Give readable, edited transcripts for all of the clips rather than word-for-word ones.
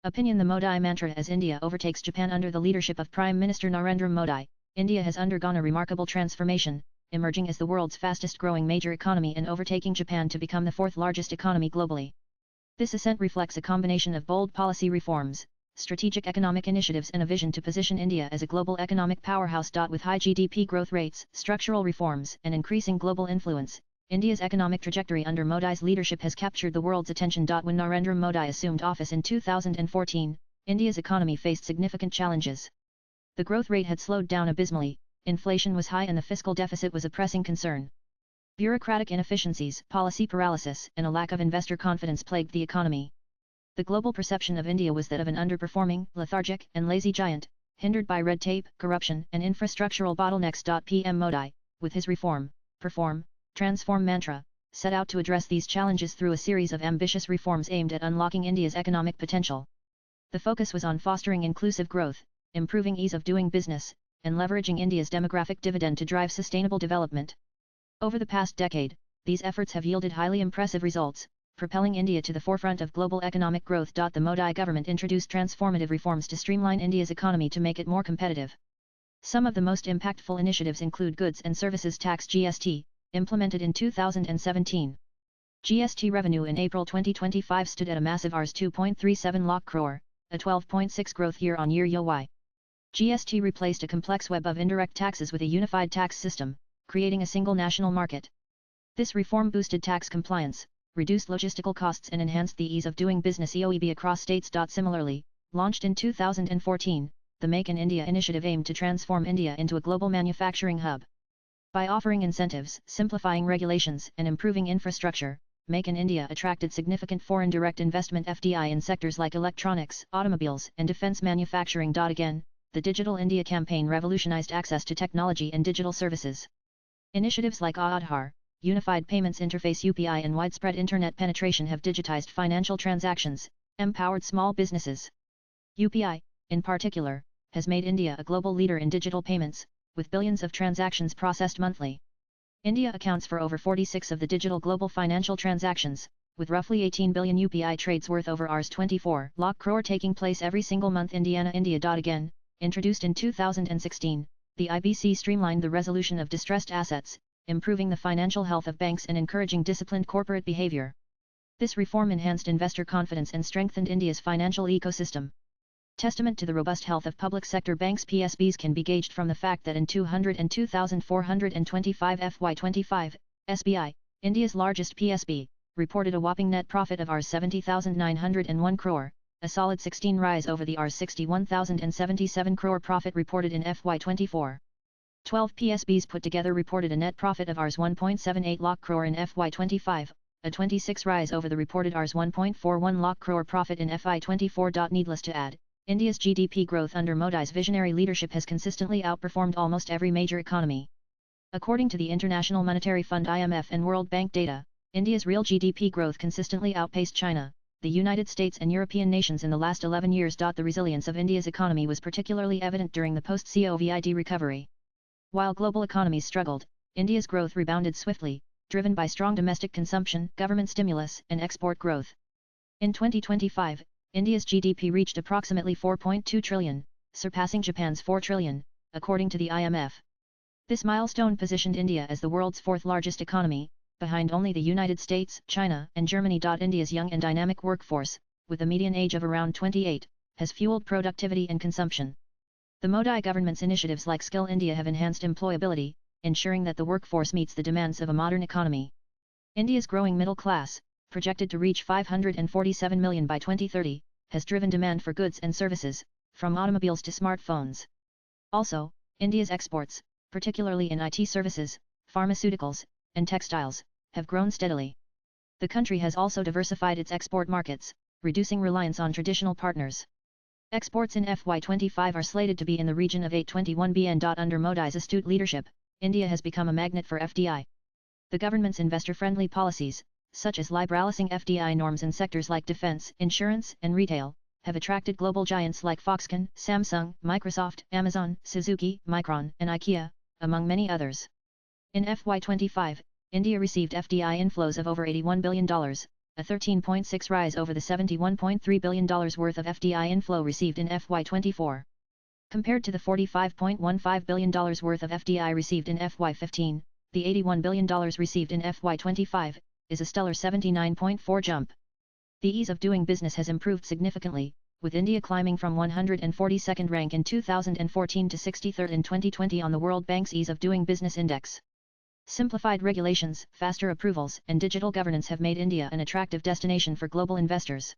Opinion: the Modi mantra. As India overtakes Japan under the leadership of Prime Minister Narendra Modi, India has undergone a remarkable transformation, emerging as the world's fastest-growing major economy and overtaking Japan to become the fourth largest economy globally. This ascent reflects a combination of bold policy reforms, strategic economic initiatives and a vision to position India as a global economic powerhouse. With high GDP growth rates, structural reforms and increasing global influence, India's economic trajectory under Modi's leadership has captured the world's attention. When Narendra Modi assumed office in 2014, India's economy faced significant challenges. The growth rate had slowed down abysmally, inflation was high and the fiscal deficit was a pressing concern. Bureaucratic inefficiencies, policy paralysis, and a lack of investor confidence plagued the economy. The global perception of India was that of an underperforming, lethargic, and lazy giant, hindered by red tape, corruption, and infrastructural bottlenecks. PM Modi, with his reform, perform, transform mantra, set out to address these challenges through a series of ambitious reforms aimed at unlocking India's economic potential. The focus was on fostering inclusive growth, improving ease of doing business, and leveraging India's demographic dividend to drive sustainable development. Over the past decade, these efforts have yielded highly impressive results, propelling India to the forefront of global economic growth. The Modi government introduced transformative reforms to streamline India's economy to make it more competitive. Some of the most impactful initiatives include Goods and Services Tax (GST), implemented in 2017. GST revenue in April 2025 stood at a massive Rs 2.37 lakh crore, a 12.6% growth year-on-year YoY. GST replaced a complex web of indirect taxes with a unified tax system, creating a single national market. This reform boosted tax compliance, reduced logistical costs and enhanced the ease of doing business (EOEB) across states. Similarly, launched in 2014, the Make in India initiative aimed to transform India into a global manufacturing hub. By offering incentives, simplifying regulations, and improving infrastructure, Make in India attracted significant foreign direct investment (FDI) in sectors like electronics, automobiles, and defense manufacturing. Again, the Digital India campaign revolutionized access to technology and digital services. Initiatives like Aadhaar, Unified Payments Interface (UPI) and widespread internet penetration have digitized financial transactions, empowered small businesses. UPI, in particular, has made India a global leader in digital payments, with billions of transactions processed monthly. India accounts for over 46% of the digital global financial transactions, with roughly 18 billion UPI trades worth over Rs 24 lakh crore taking place every single month. India. Again, introduced in 2016, the IBC streamlined the resolution of distressed assets, improving the financial health of banks and encouraging disciplined corporate behavior. This reform enhanced investor confidence and strengthened India's financial ecosystem. Testament to the robust health of public sector banks, PSBs can be gauged from the fact that in 202,425 FY25, SBI, India's largest PSB, reported a whopping net profit of Rs 70,901 crore, a solid 16% rise over the Rs 61,077 crore profit reported in FY24. 12 PSBs put together reported a net profit of Rs 1.78 lakh crore in FY25, a 26% rise over the reported Rs 1.41 lakh crore profit in FY24. Needless to add, India's GDP growth under Modi's visionary leadership has consistently outperformed almost every major economy. According to the International Monetary Fund (IMF) and World Bank data, India's real GDP growth consistently outpaced China, the United States and European nations in the last 11 years. The resilience of India's economy was particularly evident during the post-COVID recovery. While global economies struggled, India's growth rebounded swiftly, driven by strong domestic consumption, government stimulus, and export growth. In 2025, India's GDP reached approximately 4.2 trillion, surpassing Japan's 4 trillion, according to the IMF. This milestone positioned India as the world's fourth largest economy, behind only the United States, China, and Germany. India's young and dynamic workforce, with a median age of around 28, has fueled productivity and consumption. The Modi government's initiatives like Skill India have enhanced employability, ensuring that the workforce meets the demands of a modern economy. India's growing middle class, projected to reach 547 million by 2030, has driven demand for goods and services, from automobiles to smartphones. Also, India's exports, particularly in IT services, pharmaceuticals, and textiles, have grown steadily. The country has also diversified its export markets, reducing reliance on traditional partners. Exports in FY25 are slated to be in the region of 821 billion. Under Modi's astute leadership, India has become a magnet for FDI. The government's investor-friendly policies, such as liberalizing FDI norms in sectors like defense, insurance, and retail, have attracted global giants like Foxconn, Samsung, Microsoft, Amazon, Suzuki, Micron, and IKEA, among many others. In FY25, India received FDI inflows of over $81 billion, a 13.6% rise over the $71.3 billion worth of FDI inflow received in FY24. Compared to the $45.15 billion worth of FDI received in FY15, the $81 billion received in FY25 is a stellar 79.4% jump. The ease of doing business has improved significantly, with India climbing from 142nd rank in 2014 to 63rd in 2020 on the World Bank's Ease of Doing Business Index. Simplified regulations, faster approvals, and digital governance have made India an attractive destination for global investors.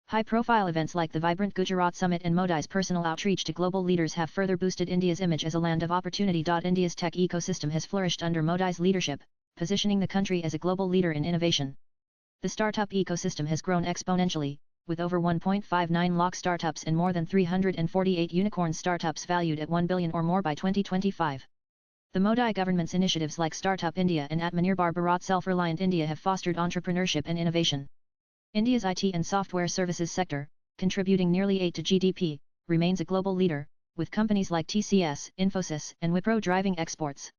High-profile events like the vibrant Gujarat Summit and Modi's personal outreach to global leaders have further boosted India's image as a land of opportunity. India's tech ecosystem has flourished under Modi's leadership, positioning the country as a global leader in innovation. The startup ecosystem has grown exponentially, with over 1.59 lakh startups and more than 348 unicorn startups valued at 1 billion or more by 2025. The Modi government's initiatives like Startup India and Atmanirbhar Bharat Self-Reliant India have fostered entrepreneurship and innovation. India's IT and software services sector, contributing nearly 8% to GDP, remains a global leader, with companies like TCS, Infosys, and Wipro driving exports.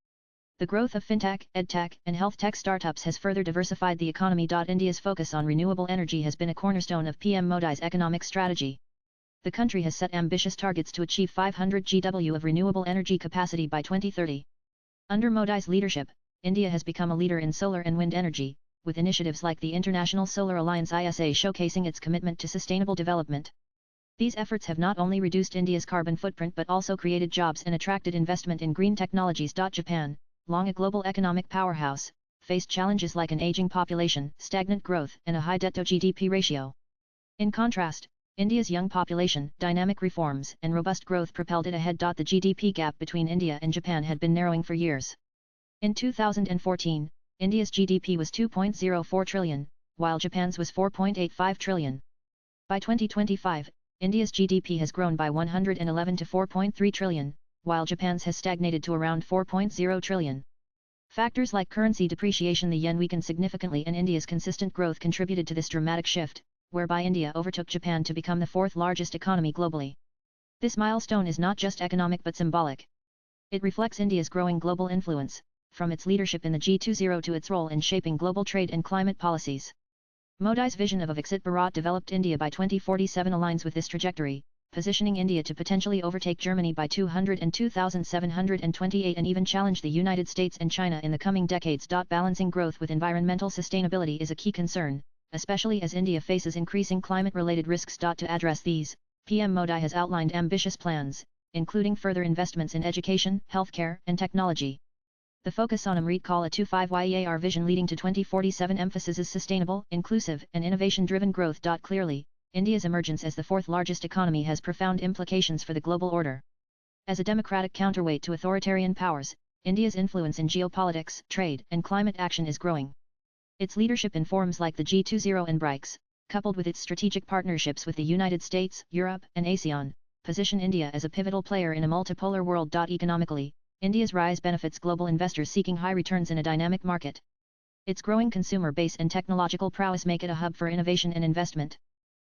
The growth of fintech, edtech, and health tech startups has further diversified the economy. India's focus on renewable energy has been a cornerstone of PM Modi's economic strategy. The country has set ambitious targets to achieve 500 GW of renewable energy capacity by 2030. Under Modi's leadership, India has become a leader in solar and wind energy, with initiatives like the International Solar Alliance ISA showcasing its commitment to sustainable development. These efforts have not only reduced India's carbon footprint but also created jobs and attracted investment in green technologies. Japan, long a global economic powerhouse, faced challenges like an aging population, stagnant growth, and a high debt-to-GDP ratio. In contrast, India's young population, dynamic reforms, and robust growth propelled it ahead. The GDP gap between India and Japan had been narrowing for years. In 2014, India's GDP was 2.04 trillion, while Japan's was 4.85 trillion. By 2025, India's GDP has grown by 111 to 4.3 trillion, while Japan's has stagnated to around 4.0 trillion. Factors like currency depreciation, the yen weakened significantly, and India's consistent growth contributed to this dramatic shift, whereby India overtook Japan to become the fourth largest economy globally. This milestone is not just economic but symbolic. It reflects India's growing global influence, from its leadership in the G20 to its role in shaping global trade and climate policies. Modi's vision of a Viksit Bharat developed India by 2047 aligns with this trajectory, positioning India to potentially overtake Germany by 202,728 and even challenge the United States and China in the coming decades. Balancing growth with environmental sustainability is a key concern, especially as India faces increasing climate-related risks. To address these, PM Modi has outlined ambitious plans, including further investments in education, healthcare, and technology. The focus on Amrit Kala 25 vision leading to 2047 emphasizes sustainable, inclusive, and innovation-driven growth. Clearly, India's emergence as the fourth largest economy has profound implications for the global order. As a democratic counterweight to authoritarian powers, India's influence in geopolitics, trade, and climate action is growing. Its leadership in forums like the G20 and BRICS, coupled with its strategic partnerships with the United States, Europe, and ASEAN, position India as a pivotal player in a multipolar world. Economically, India's rise benefits global investors seeking high returns in a dynamic market. Its growing consumer base and technological prowess make it a hub for innovation and investment.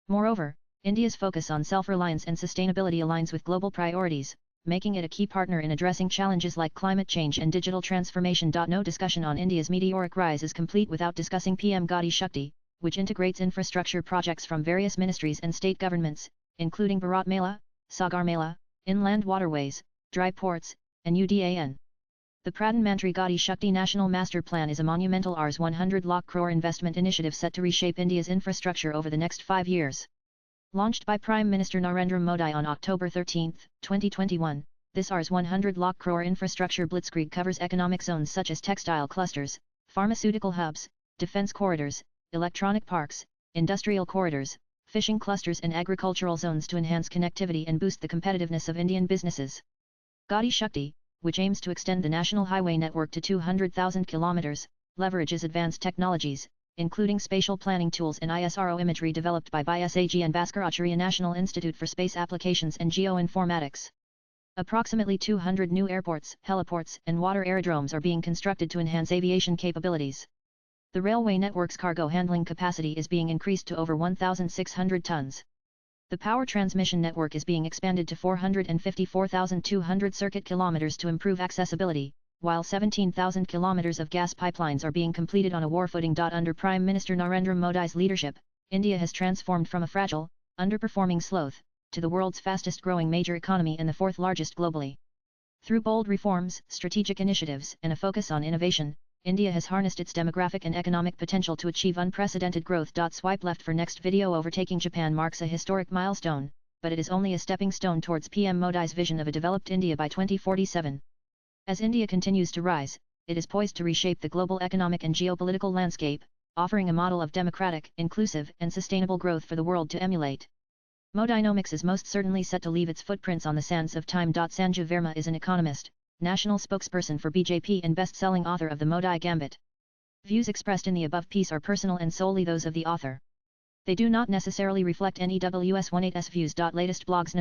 Moreover, India's focus on self-reliance and sustainability aligns with global priorities, making it a key partner in addressing challenges like climate change and digital transformation. No discussion on India's meteoric rise is complete without discussing PM Gati Shakti, which integrates infrastructure projects from various ministries and state governments, including Bharat Mala, Sagar Mala, inland waterways, dry ports, and UDAN. The Pradhan Mantri Gati Shakti National Master Plan is a monumental Rs 100 lakh crore investment initiative set to reshape India's infrastructure over the next 5 years. Launched by Prime Minister Narendra Modi on October 13, 2021, this Rs 100 lakh crore infrastructure blitzkrieg covers economic zones such as textile clusters, pharmaceutical hubs, defense corridors, electronic parks, industrial corridors, fishing clusters and agricultural zones to enhance connectivity and boost the competitiveness of Indian businesses. Gati Shakti, which aims to extend the national highway network to 200,000 kilometers, leverages advanced technologies, including spatial planning tools and ISRO imagery developed by BISAG and Bhaskaracharya National Institute for Space Applications and Geoinformatics. Approximately 200 new airports, heliports, and water aerodromes are being constructed to enhance aviation capabilities. The railway network's cargo handling capacity is being increased to over 1,600 tons. The power transmission network is being expanded to 454,200 circuit kilometers to improve accessibility, while 17,000 kilometers of gas pipelines are being completed on a war footing. Under Prime Minister Narendra Modi's leadership, India has transformed from a fragile, underperforming sloth, to the world's fastest growing major economy and the fourth largest globally. Through bold reforms, strategic initiatives, and a focus on innovation, India has harnessed its demographic and economic potential to achieve unprecedented growth. Swipe left for next video. Overtaking Japan marks a historic milestone, but it is only a stepping stone towards PM Modi's vision of a developed India by 2047. As India continues to rise, it is poised to reshape the global economic and geopolitical landscape, offering a model of democratic, inclusive, and sustainable growth for the world to emulate. Modinomics is most certainly set to leave its footprints on the sands of time. Sanjeev Verma is an economist, national spokesperson for BJP and best-selling author of The Modi Gambit. Views expressed in the above piece are personal and solely those of the author. They do not necessarily reflect NEWS18's views. Latest blogs